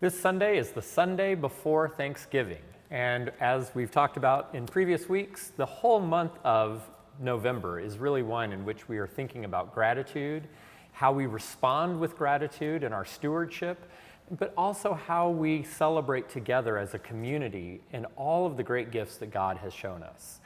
This Sunday is the Sunday before Thanksgiving, and as we've talked about in previous weeks, the whole month of November is really one in which we are thinking about gratitude, how we respond with gratitude in our stewardship, but also how we celebrate together as a community in all of the great gifts that God has shown us.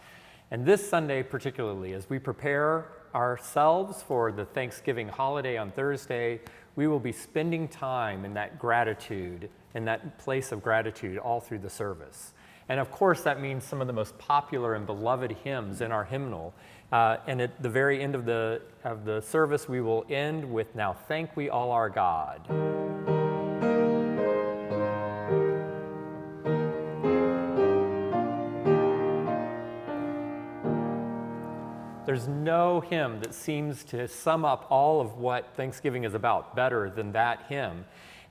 And this Sunday particularly, as we prepare ourselves for the Thanksgiving holiday on Thursday, we will be spending time in that gratitude, in that place of gratitude all through the service. And of course, that means some of the most popular and beloved hymns in our hymnal. And at the very end of the service, we will end with "Now Thank We All Our God." There's no hymn that seems to sum up all of what Thanksgiving is about better than that hymn.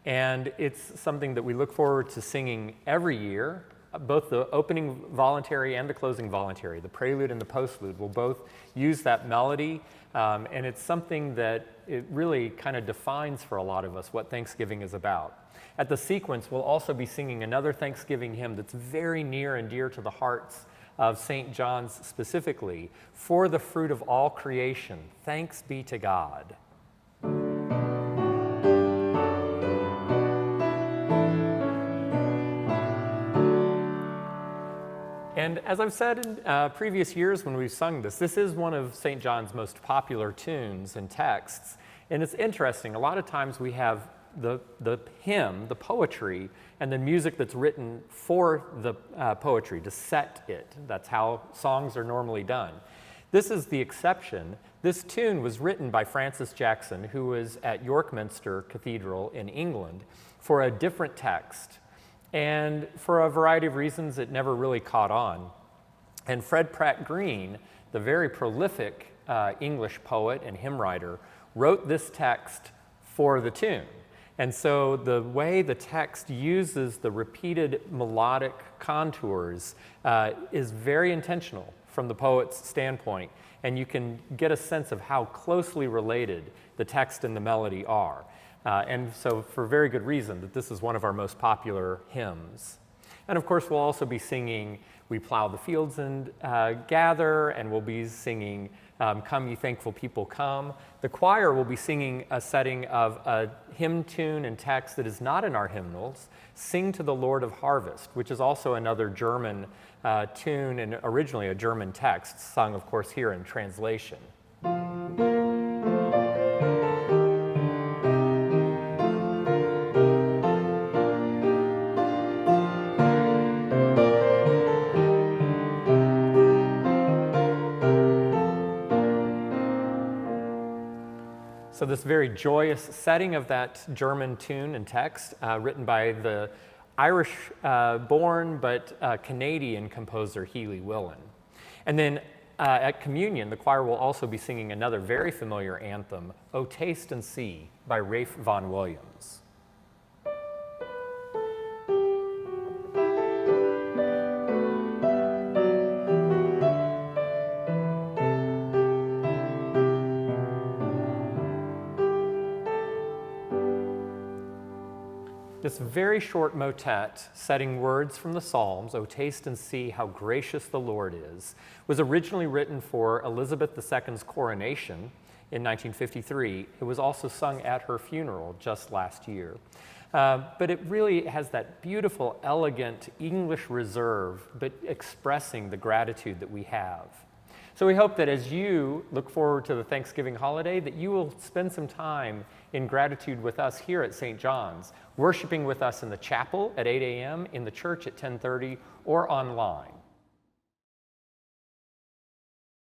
And it's something that we look forward to singing every year. Both the opening voluntary and the closing voluntary, the prelude and the postlude, will both use that melody. And it's something that it really kind of defines for a lot of us what Thanksgiving is about. At the sequence, we'll also be singing another Thanksgiving hymn that's very near and dear to the hearts of St. John's specifically, "For the fruit of all creation, thanks be to God." And as I've said in previous years when we've sung this is one of St. John's most popular tunes and texts. And it's interesting, a lot of times we have the hymn, the poetry, and the music that's written for the poetry to set it. That's how songs are normally done. This is the exception. This tune was written by Francis Jackson, who was at York Minster Cathedral in England, for a different text. And for a variety of reasons, it never really caught on. And Fred Pratt Green, the very prolific English poet and hymn writer, wrote this text for the tune. And so the way the text uses the repeated melodic contours is very intentional from the poet's standpoint, and you can get a sense of how closely related the text and the melody are. And so for very good reason that this is one of our most popular hymns. And of course, we'll also be singing "We Plow the Fields and Gather," and we'll be singing "Come Ye Thankful People Come." The choir will be singing a setting of a hymn tune and text that is not in our hymnals, "Sing to the Lord of Harvest," which is also another German tune and originally a German text, sung of course here in translation. So this very joyous setting of that German tune and text, written by the Irish-born but Canadian composer Healy Willan. And then at communion, the choir will also be singing another very familiar anthem, "O Taste and See" by Ralph Vaughan Williams. This very short motet, setting words from the Psalms, "O taste and see how gracious the Lord is," was originally written for Elizabeth II's coronation in 1953. It was also sung at her funeral just last year. But it really has that beautiful, elegant English reserve, but expressing the gratitude that we have. So we hope that as you look forward to the Thanksgiving holiday, that you will spend some time in gratitude with us here at St. John's, worshiping with us in the chapel at 8 a.m., in the church at 10:30, or online.